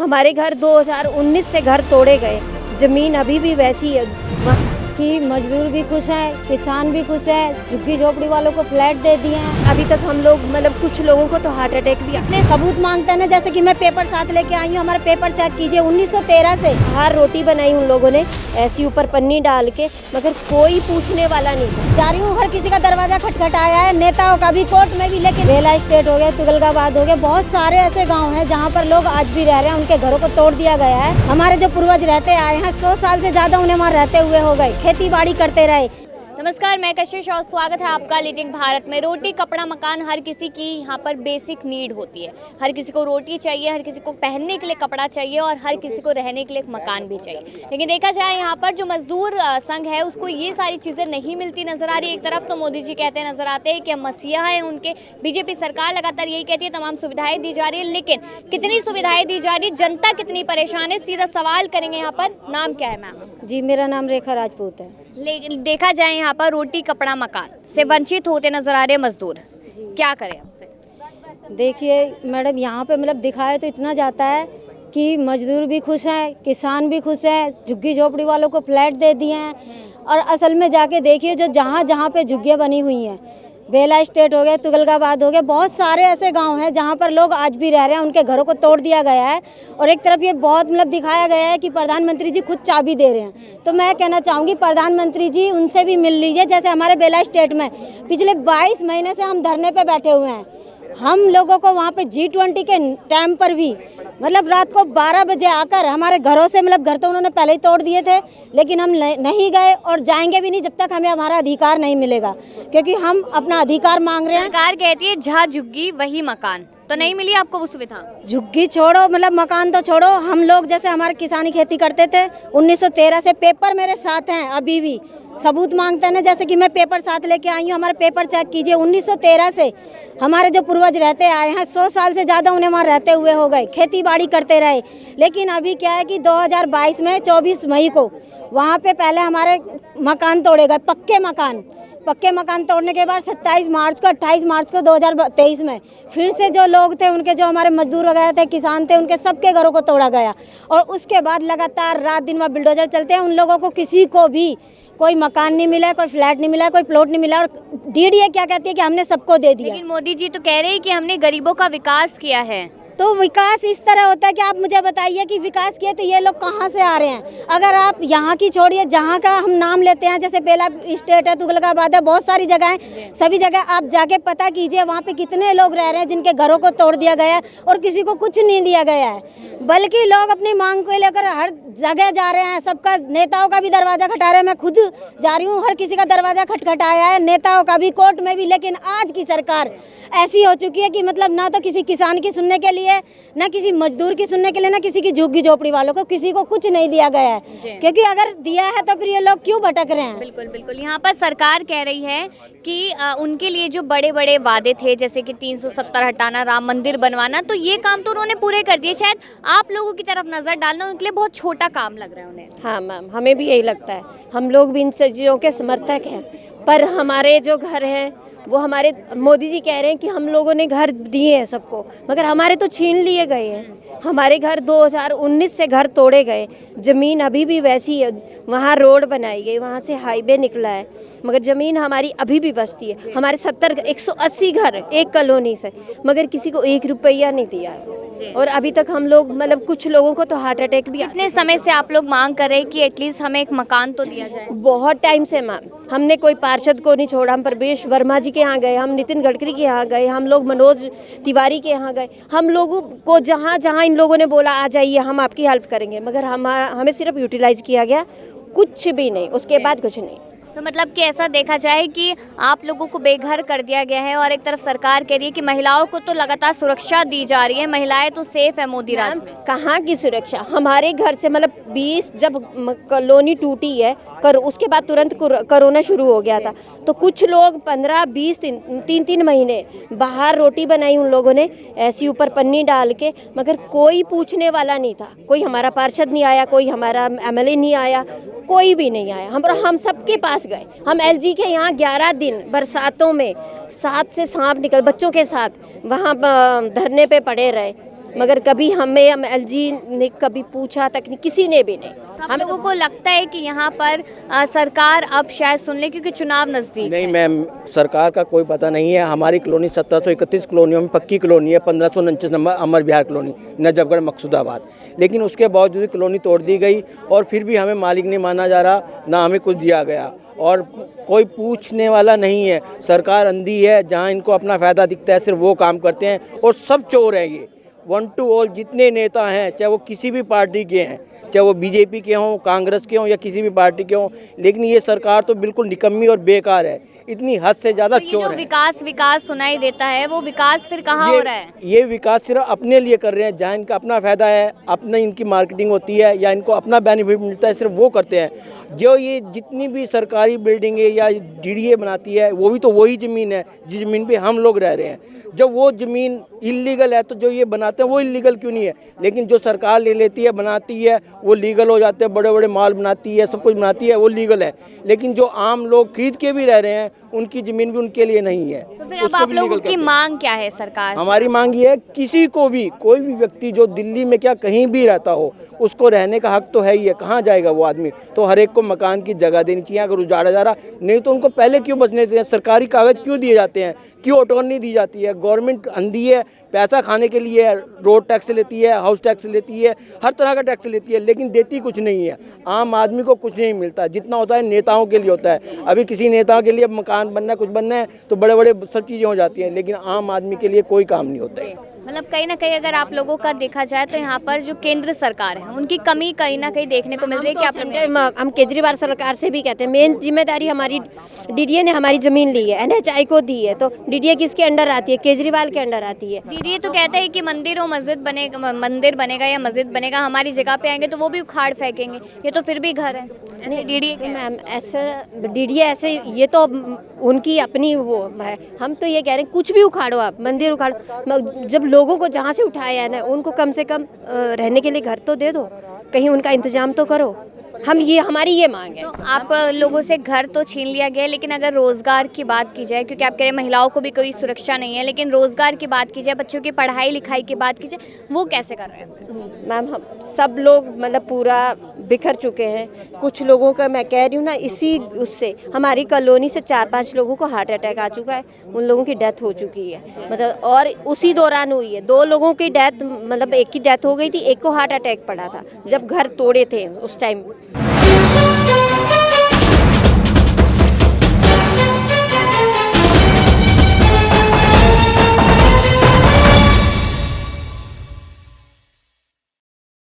हमारे घर 2019 से घर तोड़े गए, जमीन अभी भी वैसी है कि मजदूर भी खुश हैं, किसान भी खुश हैं, झुग्गी झोपड़ी वालों को फ्लैट दे दिए हैं। अभी तक हम लोग कुछ लोगों को तो हार्ट अटैक भी अपने सबूत मांगते हैं ना, जैसे कि मैं पेपर साथ लेके आई हूँ, हमारा पेपर चेक कीजिए 1913 से बाहर रोटी बनाई उन लोगों ने ऐसी ऊपर पन्नी डाल के, मगर कोई पूछने वाला नहीं था। जा रही हूँ, हर किसी का दरवाजा खटखटाया है, नेताओं का भी, कोर्ट में भी, लेकिन बेला स्टेट हो गया, तुगलकाबाद हो गया, बहुत सारे ऐसे गांव हैं जहां पर लोग आज भी रह रहे हैं, उनके घरों को तोड़ दिया गया है। हमारे जो पूर्वज रहते आए हैं 100 साल से ज्यादा उन्हें वहाँ रहते हुए हो गए, खेती बाड़ी करते रहे। नमस्कार, मैं कशिश और स्वागत है आपका लिटिंग भारत में। रोटी, कपड़ा, मकान हर किसी की यहाँ पर बेसिक नीड होती है। हर किसी को रोटी चाहिए, हर किसी को पहनने के लिए कपड़ा चाहिए और हर किसी को रहने के लिए एक मकान भी चाहिए। लेकिन देखा जाए यहाँ पर जो मजदूर संघ है उसको ये सारी चीज़ें नहीं मिलती नजर आ रही। एक तरफ तो मोदी जी कहते नजर आते हैं कि हम मसीहा है उनके, बीजेपी सरकार लगातार यही कहती है तमाम सुविधाएं दी जा रही है, लेकिन कितनी सुविधाएं दी जा रही, जनता कितनी परेशान है, सीधा सवाल करेंगे। यहाँ पर नाम क्या है मैम? जी, मेरा नाम रेखा राजपूत है। लेकिन देखा जाए यहाँ पर रोटी, कपड़ा, मकान से वंचित होते नजर आ रहे मजदूर, क्या करें अब? देखिए मैडम, यहाँ पे दिखाया तो इतना जाता है कि मजदूर भी खुश हैं, किसान भी खुश हैं, झुग्गी झोपड़ी वालों को फ्लैट दे दिए हैं। और असल में जाके देखिए जो जहाँ जहाँ पे झुग्गियाँ बनी हुई हैं, बेला स्टेट हो गया, तुगलकाबाद हो गया, बहुत सारे ऐसे गांव हैं जहां पर लोग आज भी रह रहे हैं, उनके घरों को तोड़ दिया गया है। और एक तरफ ये बहुत दिखाया गया है कि प्रधानमंत्री जी खुद चाबी दे रहे हैं। तो मैं कहना चाहूँगी प्रधानमंत्री जी उनसे भी मिल लीजिए। जैसे हमारे बेला स्टेट में पिछले 22 महीने से हम धरने पर बैठे हुए हैं। हम लोगों को वहाँ पे G20 के टाइम पर भी रात को 12 बजे आकर हमारे घरों से घर तो उन्होंने पहले ही तोड़ दिए थे, लेकिन हम नहीं गए और जाएंगे भी नहीं जब तक हमें हमारा अधिकार नहीं मिलेगा, क्योंकि हम अपना अधिकार मांग रहे हैं। सरकार कहती है जहाँ झुग्गी वही मकान, तो नहीं मिली आपको वो सुविधा? झुग्गी छोड़ो, मकान तो छोड़ो, हम लोग जैसे हमारे किसानी खेती करते थे 1913 से, पेपर मेरे साथ हैं, अभी भी सबूत मांगते हैं ना, जैसे कि मैं पेपर साथ लेके आई हूँ, हमारा पेपर चेक कीजिए 1913 से हमारे जो पूर्वज रहते आए हैं 100 साल से ज़्यादा उन्हें वहाँ रहते हुए हो गए, खेती बाड़ी करते रहे। लेकिन अभी क्या है कि 2022 में 24 मई को वहाँ पे पहले हमारे मकान तोड़े गए, पक्के मकान तोड़ने के बाद 27 मार्च को 28 मार्च को 2023 में फिर से जो लोग थे, उनके जो हमारे मजदूर वगैरह थे, किसान थे, उनके सबके घरों को तोड़ा गया। और उसके बाद लगातार रात दिन वहाँ बिल्डोजर चलते हैं, उन लोगों को किसी को भी कोई मकान नहीं मिला, कोई फ्लैट नहीं मिला, कोई प्लॉट नहीं मिला। और डीडीए क्या कहती है कि हमने सबको दे दिया। लेकिन मोदी जी तो कह रहे हैं कि हमने गरीबों का विकास किया है। तो विकास इस तरह होता है कि आप मुझे बताइए कि विकास किया तो ये लोग कहाँ से आ रहे हैं? अगर आप यहाँ की छोड़िए, जहाँ का हम नाम लेते हैं, जैसे बेला स्टेट है, तुगलकाबाद है, बहुत सारी जगह हैं, सभी जगह आप जाके पता कीजिए वहाँ पे कितने लोग रह रहे हैं जिनके घरों को तोड़ दिया गया है और किसी को कुछ नहीं दिया गया है। बल्कि लोग अपनी मांग को लेकर हर जगह जा रहे हैं, सबका, नेताओं का भी दरवाजा खटा रहे हैं। मैं खुद जा रही हूँ, हर किसी का दरवाजा खटखटाया है, नेताओं का भी, कोर्ट में भी। लेकिन आज की सरकार ऐसी हो चुकी है कि ना तो किसी किसान की सुनने के लिए, ना किसी मजदूर की सुनने के लिए, ना किसी की झुग्गी झोपड़ी वालों को, किसी को कुछ नहीं दिया गया है। क्योंकि अगर दिया है तो फिर ये लोग क्यों भटक रहे हैं? बिल्कुल बिल्कुल, यहाँ पर सरकार कह रही है कि उनके लिए जो बड़े बड़े वादे थे, जैसे कि 370 हटाना, राम मंदिर बनवाना, तो ये काम तो उन्होंने पूरे कर दिए। शायद आप लोगों की तरफ नजर डालना उनके लिए बहुत छोटा काम लग रहा है उन्हें। हाँ मैम, हमें भी यही लगता है। हम लोग भी इन चीज़ों के समर्थक हैं, पर हमारे जो घर हैं वो हमारे मोदी जी कह रहे हैं कि हम लोगों ने घर दिए हैं सबको, मगर हमारे तो छीन लिए गए हैं। हमारे घर 2019 से घर तोड़े गए, ज़मीन अभी भी वैसी है, वहाँ रोड बनाई गई, वहाँ से हाईवे निकला है, मगर ज़मीन हमारी अभी भी बचती है। हमारे 180 घर एक कॉलोनी से, मगर किसी को 1 रुपया नहीं दिया है। और अभी तक हम लोग कुछ लोगों को तो हार्ट अटैक भी। कितने समय से आप लोग मांग कर रहे हैं कि एटलीस्ट हमें एक मकान तो दिया जाए? बहुत टाइम से मैम, हमने कोई पार्षद को नहीं छोड़ा। हम प्रवेश वर्मा जी के यहाँ गए, हम नितिन गडकरी के यहाँ गए, हम लोग मनोज तिवारी के यहाँ गए। हम लोगों को जहाँ जहाँ इन लोगों ने बोला आ जाइए, हम आपकी हेल्प करेंगे, मगर हमें सिर्फ यूटिलाइज किया गया, कुछ भी नहीं, उसके बाद कुछ नहीं। तो कि ऐसा देखा जाए कि आप लोगों को बेघर कर दिया गया है और एक तरफ सरकार कह रही है कि महिलाओं को तो लगातार सुरक्षा दी जा रही है, महिलाएं तो सेफ है मोदी राज में। कहाँ की सुरक्षा? हमारे घर से 20 जब कॉलोनी टूटी है, उसके बाद तुरंत कोरोना शुरू हो गया था, तो कुछ लोग 15-20 3 महीने बाहर रोटी बनाई उन लोगों ने ऐसी ऊपर पन्नी डाल के, मगर कोई पूछने वाला नहीं था। कोई हमारा पार्षद नहीं आया, कोई हमारा MLA नहीं आया, कोई भी नहीं आया। हम सबके पास गए। हम LG के यहाँ 11 दिन बरसातों में 7 से सांप निकल बच्चों के साथ वहाँ धरने पे पड़े रहे। मगर कभी हमें एमएलजी ने कभी पूछा तक नहीं, किसी ने भी नहीं। हम लोगों को लगता है कि यहाँ पर सरकार अब शायद सुन ले क्योंकि चुनाव नजदीक नहीं है। मैम, सरकार का कोई पता नहीं है। हमारी कॉलोनी 1731 कॉलोनियों में पक्की कॉलोनी है, 1549 नंबर अमर विहार कॉलोनी, नजफगढ़ मकसूदाबाद। लेकिन उसके बावजूद कॉलोनी तोड़ दी गई और फिर भी हमें मालिक नहीं माना जा रहा, ना हमें कुछ दिया गया और कोई पूछने वाला नहीं है। सरकार अंधी है, जहाँ इनको अपना फ़ायदा दिखता है सिर्फ वो काम करते हैं और सब चोर हैं ये। 1 to all जितने नेता हैं, चाहे वो किसी भी पार्टी के हैं, चाहे वो बीजेपी के हों, कांग्रेस के हों या किसी भी पार्टी के हों, लेकिन ये सरकार तो बिल्कुल निकम्मी और बेकार है, इतनी हद से ज़्यादा तो ये चोर जो है। विकास सुनाई देता है वो विकास फिर कहाँ हो रहा है? ये विकास सिर्फ अपने लिए कर रहे हैं, जहाँ इनका अपना फ़ायदा है, अपना इनकी मार्केटिंग होती है या इनको अपना बेनिफिट मिलता है, सिर्फ वो करते हैं। जो ये जितनी भी सरकारी बिल्डिंगें या डीडीए बनाती है, वो भी तो वही ज़मीन है जिस ज़मीन पे हम लोग रह रहे हैं। जब वो ज़मीन इलीगल है तो जो ये बनाते हैं वो इलीगल क्यों नहीं है? लेकिन जो सरकार ले लेती है, बनाती है, वो लीगल हो जाते हैं, बड़े बड़े मॉल बनाती है, सब कुछ बनाती है, वो लीगल है। लेकिन जो आम लोग खरीद के भी रह रहे हैं, उनकी ज़मीन भी उनके लिए नहीं है। तो फिर अब उसको आप भी लोगों लीगल की कहते हैं। मांग क्या है सरकार से? हमारी मांग ये है, किसी को भी, कोई भी व्यक्ति जो दिल्ली में क्या कहीं भी रहता हो, उसको रहने का हक तो है ही है। कहाँ जाएगा वो आदमी? तो हर एक को मकान की जगह देनी चाहिए। अगर उजाड़ा जा रहा नहीं तो उनको पहले क्यों बचने देते हैं? सरकारी कागज़ क्यों दिए जाते हैं? क्यों ऑटोनॉमी दी जाती है? गवर्नमेंट अंधी है, पैसा खाने के लिए है, रोड टैक्स लेती है, हाउस टैक्स लेती है, हर तरह का टैक्स लेती है, लेकिन देती कुछ नहीं है। आम आदमी को कुछ नहीं मिलता। जितना होता है नेताओं के लिए होता है। अभी किसी नेता के लिए मकान बनना, कुछ बनना है तो बड़े बड़े सब चीज़ें हो जाती हैं, लेकिन आम आदमी के लिए कोई काम नहीं होता है। मतलब कहीं ना कहीं अगर आप लोगों का देखा जाए तो यहाँ पर जो केंद्र सरकार है उनकी कमी कहीं ना कहीं देखने को मिल रही है कि आप लोग हम केजरीवाल सरकार से भी कहते हैं, मेन जिम्मेदारी हमारी डीडीए ने हमारी ज़मीन ली है, एनएचआई को दी है, तो डीडीए किसके अंडर आती है? केजरीवाल के अंडर आती है। दीदी तो कहते हैं कि मंदिर और मस्जिद बनेगा, मंदिर बनेगा या मस्जिद बनेगा, हमारी जगह पे आएंगे तो वो भी उखाड़ फेंकेंगे, ये तो फिर भी घर है। ऐसे डीडी तो मैम ऐसा डीडीए ऐसे, ये तो उनकी अपनी वो है। हम तो ये कह रहे हैं कुछ भी उखाड़ो, आप मंदिर उखाड़ो, जब लोगों को जहाँ से उठाया है ना, उनको कम से कम रहने के लिए घर तो दे दो, कहीं उनका इंतजाम तो करो। हमारी ये मांग है। तो आप लोगों से घर तो छीन लिया गया, लेकिन अगर रोजगार की बात की जाए, क्योंकि आप कह रहे हैं महिलाओं को भी कोई सुरक्षा नहीं है, लेकिन रोजगार की बात की जाए, बच्चों की पढ़ाई लिखाई की बात की जाए, वो कैसे कर रहे हैं? मैम हम सब लोग मतलब पूरा बिखर चुके हैं। कुछ लोगों का मैं कह रही हूँ ना, इसी उससे हमारी कॉलोनी से 4-5 लोगों को हार्ट अटैक आ चुका है, उन लोगों की डेथ हो चुकी है, मतलब और उसी दौरान हुई है। 2 लोगों की डेथ, मतलब एक की डेथ हो गई थी, एक को हार्ट अटैक पड़ा था जब घर तोड़े थे उस टाइम।